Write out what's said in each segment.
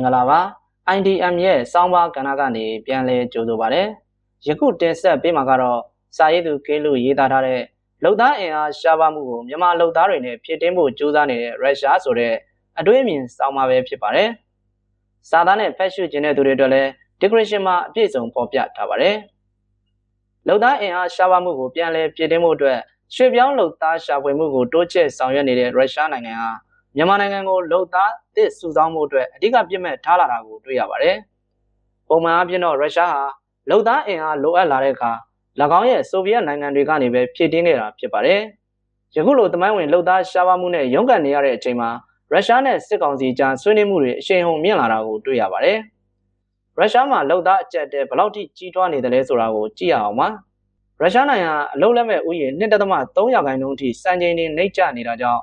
င်္ဂလာပါ IDM ရဲ့စောင်းပါကဏ္ဍကနေပြန်လည်ကြိုဆိုပါရစေ။ယခုတင်ဆက်ပေးမှာကတော့စာရေးသူကေလူရေးသားထားတဲ့လုံသားအင်အားရှားပါမှုကိုမြန်မာလုံသားတွေနဲ့ဖြည့်တင်းဖို့ကြိုးစားနေတဲ့ရုရှားဆိုတဲ့အတွေးအမြင်စောင်းပါပဲဖြစ်ပါတယ်။စာသားနဲ့ဖတ်ရှုခြင်းတဲ့သူတွေအတွက်လည်း description မှာအပြည့်စုံဖော်ပြထားပါတယ်။လုံသားအင်အားရှားပါမှုကိုပြန်လည်ဖြည့်တင်းဖို့အတွက်ရွှေပြောင်းလုံသားရှာဖွေမှုကိုတိုးချဲ့ဆောင်ရွက်နေတဲ့ရုရှားနိုင်ငံဟာမြန်မာနိုင်ငံကိုလုံသားသစ်စုဆောင်းမှုအတွက်အဓိကပြစ်မှတ်ထားလာတာကိုတွေ့ရပါတယ်။ပုံမှန်အားဖြင့်တော့ရုရှားဟာလုံသားအင်အားလိုအပ်လာတဲ့အခါ၎င်းရဲ့ဆိုဗီယက်နိုင်ငံတွေကနေပဲဖြည့်တင်းနေတာဖြစ်ပါတယ်။ယခုလိုသမိုင်းဝင်လုံသားရှားပါမှုနဲ့ရုန်းကန်နေရတဲ့အချိန်မှာရုရှားနဲ့စစ်ကောင်စီကြားဆွေးနွေးမှုတွေအရှိန်ဟုန်မြင့်လာတာကိုတွေ့ရပါတယ်။ရုရှားမှာလုံသားအကျပ်တဲ့ဘယ်လောက်ထိကြီးထွားနေတယ်လဲဆိုတာကိုကြည့်ရအောင်ပါ။ရုရှားနိုင်ငံအလုံးလက်မဲ့ဥယျာဉ် 2.3% အထိစံချိန်တင်နှိမ့်ကျနေတာကြောင့်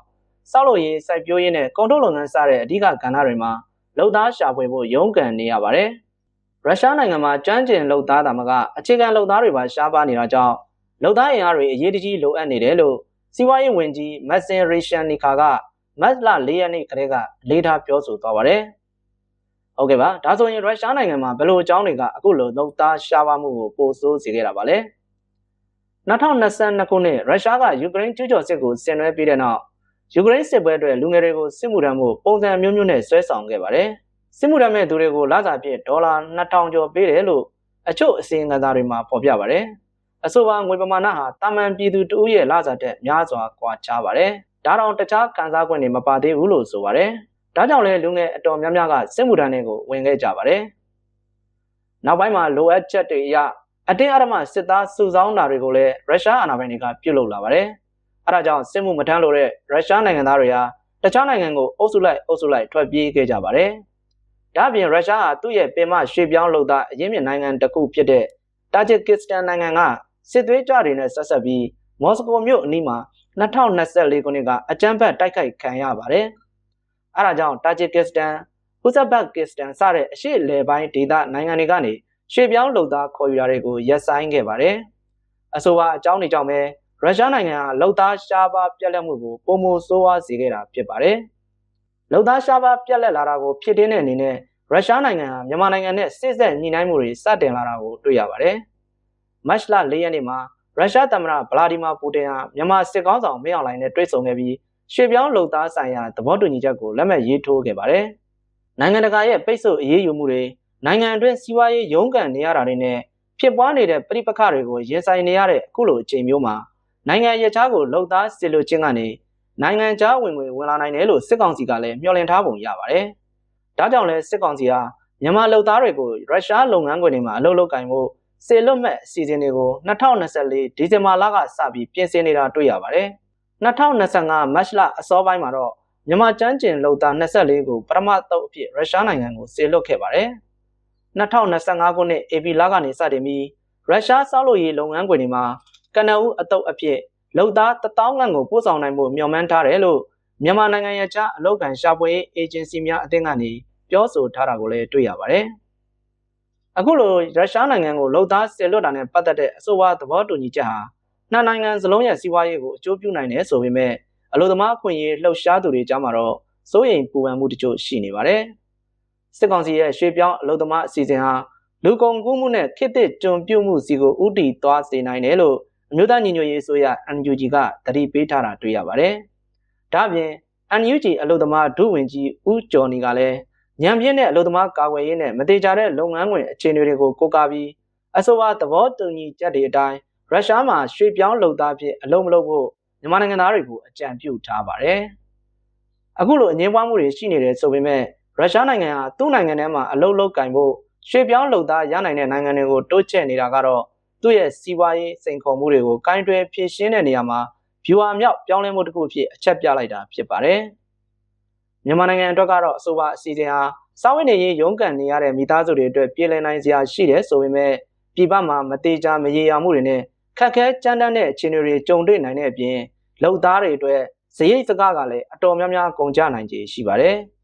ဆောက်လုပ်ရေးစိုက်ပျိုးရေးနဲ့ကုန်ထုတ်လုပ်ငန်းစတဲ့အဓိကကဏ္ဍတွေမှာလုံသားရှာဖွေဖို့ရုန်းကန်နေရပါတယ်။ရုရှားနိုင်ငံမှာကျွမ်းကျင်လုံသားတာမကအခြေခံလုံသားတွေပါရှားပါနေတာကြောင့်လုံသားအင်အားတွေအရေးတကြီးလိုအပ်နေတယ်လို့စီးပွားရေးဝန်ကြီးမက်ဆင်ရီရှန်နီခါကမတ်လ4 ရက်နေ့ကတည်းကအလေးထားပြောဆိုသွားပါတယ်။ဟုတ်ကဲ့ပါဒါဆိုရင်ရုရှားနိုင်ငံမှာဘယ်လိုအကြောင်းတွေကအခုလိုလုံသားရှားပါမှုကိုပိုဆိုးစေခဲ့တာပါလဲ။2022ခုနှစ်ရုရှားကယူကရိန်းကျူးကျော်စစ်ကိုဆင်နွှဲပြီးတဲ့နောက်ယူကရိန်းစစ်ပွဲအတွက်လူငယ်တွေကိုစစ်မှုထမ်းဖို့ပုံစံမျိုးမျိုးနဲ့ဆွဲဆောင်ခဲ့ပါတယ်။စစ်မှုထမ်းမဲ့သူတွေကိုလစာပြည့်ဒေါ်လာ2000ကျော်ပေးတယ်လို့အချို့အစီရင်ခံစာတွေမှာဖော်ပြပါတယ်။အဆိုပါငွေပမာဏဟာတာမန်ပြည်သူတဦးရဲ့လစာတက်များစွာကွာခြားပါတယ်။ဒါတောင်တခြားခံစား권တွေမပါသေးဘူးလို့ဆိုပါတယ်။ဒါကြောင့်လည်းလူငယ်အတော်များများကစစ်မှုထမ်းတွေကိုဝင်ခဲ့ကြပါတယ်။နောက်ပိုင်းမှာလိုအပ်ချက်တွေအရအတင်းအဓမ္မစစ်သားစုဆောင်းတာတွေကိုလည်းရုရှားအာဏာပိုင်တွေကပြုလုပ်လာပါတယ်။အဲဒါကြောင့်စစ်မှုမထမ်းလို့တဲ့ရုရှားနိုင်ငံသားတွေဟာတခြားနိုင်ငံကိုအုပ်စုလိုက်ထွက်ပြေးခဲ့ကြပါတယ်။ဒါ့အပြင်ရုရှားဟာသူ့ရဲ့ပင်မရွှေပြောင်းလုပ်သားအရင်းမြစ်နိုင်ငံတစ်ခုဖြစ်တဲ့တာဂျစ်ကစ္စတန်နိုင်ငံကစစ်သွေးကြွတွေနဲ့ဆက်ဆက်ပြီးမော်စကိုမြို့အနီးမှာ2024ခုနှစ်ကအကြမ်းဖက်တိုက်ခိုက်ခံရပါတယ်။အဲဒါကြောင့်တာဂျစ်ကစ္စတန်၊ဥဇဘက်ကစ္စတန်စတဲ့အရှေ့အလယ်ပိုင်းဒေသနိုင်ငံတွေကနေရွှေပြောင်းလုပ်သားခေါ်ယူတာတွေကိုရပ်ဆိုင်းခဲ့ပါတယ်။အဆိုပါအကြောင်းတွေကြောင့်ပဲရုရှားနိုင်ငံဟာလုံသားရှားပါးပြက်လက်မှုကိုပုံမဆိုးဝါးစေခဲ့တာဖြစ်ပါတယ်။လုံသားရှားပါးပြက်လက်လာတာကိုဖြစ်တင်းတဲ့အနေနဲ့ရုရှားနိုင်ငံဟာမြန်မာနိုင်ငံနဲ့စစ်ဆက်ညှိနှိုင်းမှုတွေစတင်လာတာကိုတွေ့ရပါတယ်။မတ်လ4 ရက်နေ့မှာရုရှားသမ္မတဗလာဒီမာပူတင်ဟာမြန်မာစစ်ကောင်းဆောင်မင်းအောင်လှိုင်နဲ့တွေ့ဆုံခဲ့ပြီးရွှေပြောင်းလုံသားဆိုင်ရာသဘောတူညီချက်ကိုလက်မှတ်ရေးထိုးခဲ့ပါတယ်။နိုင်ငံတကာရဲ့ပိတ်ဆို့အရေးယူမှုတွေနိုင်ငံအတွင်းစီးပွားရေးရုန်းကန်နေရတာတွေနဲ့ဖြစ်ပွားနေတဲ့ပြိပခတွေကိုရင်ဆိုင်နေရတဲ့အခုလိုအချိန်မျိုးမှာနိုင်ငံရခြားကိုလုံသားစစ်လို့ချင်းကနေနိုင်ငံခြားဝင်ငွေဝင်လာနိုင်တယ်လို့စစ်ကောင်စီကလည်းမျှော်လင့်ထားပုံရပါတယ်။ဒါကြောင့်လည်းစစ်ကောင်စီဟာမြန်မာလုံသားတွေကိုရုရှားလုပ်ငန်းခွင်တွေမှာအလုပ်လုပ်ကင်ဖို့စေလွတ်မဲ့အစီအစဉ်တွေကို2024ဒီဇင်ဘာလကစပြီးပြင်ဆင်နေတာတွေ့ရပါတယ်။2025မတ်လအစောပိုင်းမှာတော့မြန်မာကျန်းကျင်လုံသား24ကိုပထမသုတ်အဖြစ်ရုရှားနိုင်ငံကိုစေလွတ်ခဲ့ပါတယ်။2025ခုနှစ်ဧပြီလကနေစတင်ပြီးရုရှားဆောက်လုပ်ရေးလုပ်ငန်းခွင်တွေမှာကနဦးအတုပ်အဖြစ်လုံသား1000ခန့်ကိုပို့ဆောင်နိုင်မှုမျှော်မှန်းထားတယ်လို့မြန်မာနိုင်ငံရဲ့ကြားအလုပ်ကန်ရှာဖွေရေးအေဂျင်စီများအသင်းကနေပြောဆိုထားတာကိုလည်းတွေ့ရပါတယ်။အခုလိုရုရှားနိုင်ငံကိုလုံသားဆယ်လွတ်တာနဲ့ပတ်သက်တဲ့အဆိုပါသဘောတူညီချက်ဟာနှစ်နိုင်ငံစလုံးရဲ့စီးပွားရေးကိုအကျိုးပြုနိုင်တယ်ဆိုပေမဲ့အလို့သမားအခွင့်အရေးလှုပ်ရှားသူတွေကြားမှာတော့စိုးရိမ်ပူပန်မှုတချို့ရှိနေပါတယ်။စစ်ကောင်စီရဲ့ရွှေပြောင်းအလို့သမားအစီအစဉ်ဟာလူကုန်ကူးမှုနဲ့ခေတ်သစ်ကြုံပြုမှုစီကိုဥတီသွားစေနိုင်တယ်လို့အမျိုးသားညီညွတ်ရေးအစိုးရ NUG ကသတိပေးထားတာတွေ့ရပါတယ်။ဒါ့အပြင် NUG အလို့သမားဒုဝန်ကြီးဦးကျော်နီကလည်းညံပြင်းတဲ့အလို့သမားကာကွယ်ရေးနဲ့မတေချာတဲ့လုပ်ငန်းခွင်အခြေအနေတွေကိုကိုးကားပြီးအဆိုပါသဘောတူညီချက်တွေအတိုင်းရုရှားမှာရွှေပြောင်းလုပ်သားဖြစ်အလုပ်မလုပ်ဖို့မြန်မာနိုင်ငံသားတွေကိုအကြံပြုထားပါတယ်။အခုလိုအငြင်းပွားမှုတွေရှိနေတယ်ဆိုပေမဲ့ရုရှားနိုင်ငံဟာသူ့နိုင်ငံထဲမှာအလုပ်လုပ်ကင်ဖို့ရွှေပြောင်းလုပ်သားရနိုင်တဲ့နိုင်ငံတွေကိုတိုးချဲ့နေတာကတော့သူ့ရဲ့စီးပွားရေးစိန်ခေါ်မှုတွေကိုကင်တွယ်ဖြေရှင်းတဲ့နေရာမှာဗျူဟာမြောက်ပြောင်းလဲမှုတစ်ခုဖြစ်အချက်ပြလိုက်တာဖြစ်ပါတယ်။မြန်မာနိုင်ငံအတွက်ကတော့အဆိုပါအစီအစဉ်ဟာစာဝင်နေရေးရုန်းကန်နေရတဲ့မိသားစုတွေအတွက်ပြည်လည်နိုင်စရာရှိတယ်ဆိုပေမဲ့ပြည်ပမှာမတေချာမရေရာမှုတွေနဲ့ခက်ခဲကြမ်းတမ်းတဲ့အခြေအနေတွေကြုံတွေ့နိုင်တဲ့အပြင်လုပ်သားတွေအတွက်စရိတ်စကားကလည်းအတော်များများကုန်ကျနိုင်ခြေရှိပါတယ်။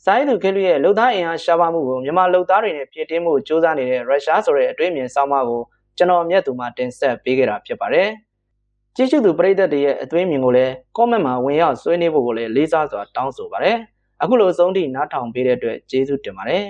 စာရေးသူခေလူရဲ့လုံသားအင်အားရှားပါမှုကိုမြန်မာလုံသားတွေနဲ့ပြည်တင်းမှုစူးစမ်းနေတဲ့ရုရှားဆိုတဲ့အတွေ့အမြင်ဆောင်းပါးကိုကျွန်တော်မြတ်သူမှတင်ဆက်ပေးခဲ့တာဖြစ်ပါတယ်။ကြည့်ရှုသူပရိသတ်တွေရဲ့အသွေးမြင်ကိုလည်း comment မှာဝင်ရောက်ဆွေးနွေးဖို့ကိုလည်းလေးစားစွာတောင်းဆိုပါတယ်။ အခုလိုအဆုံးထိနားထောင်ပေးတဲ့အတွက်ကျေးဇူးတင်ပါတယ်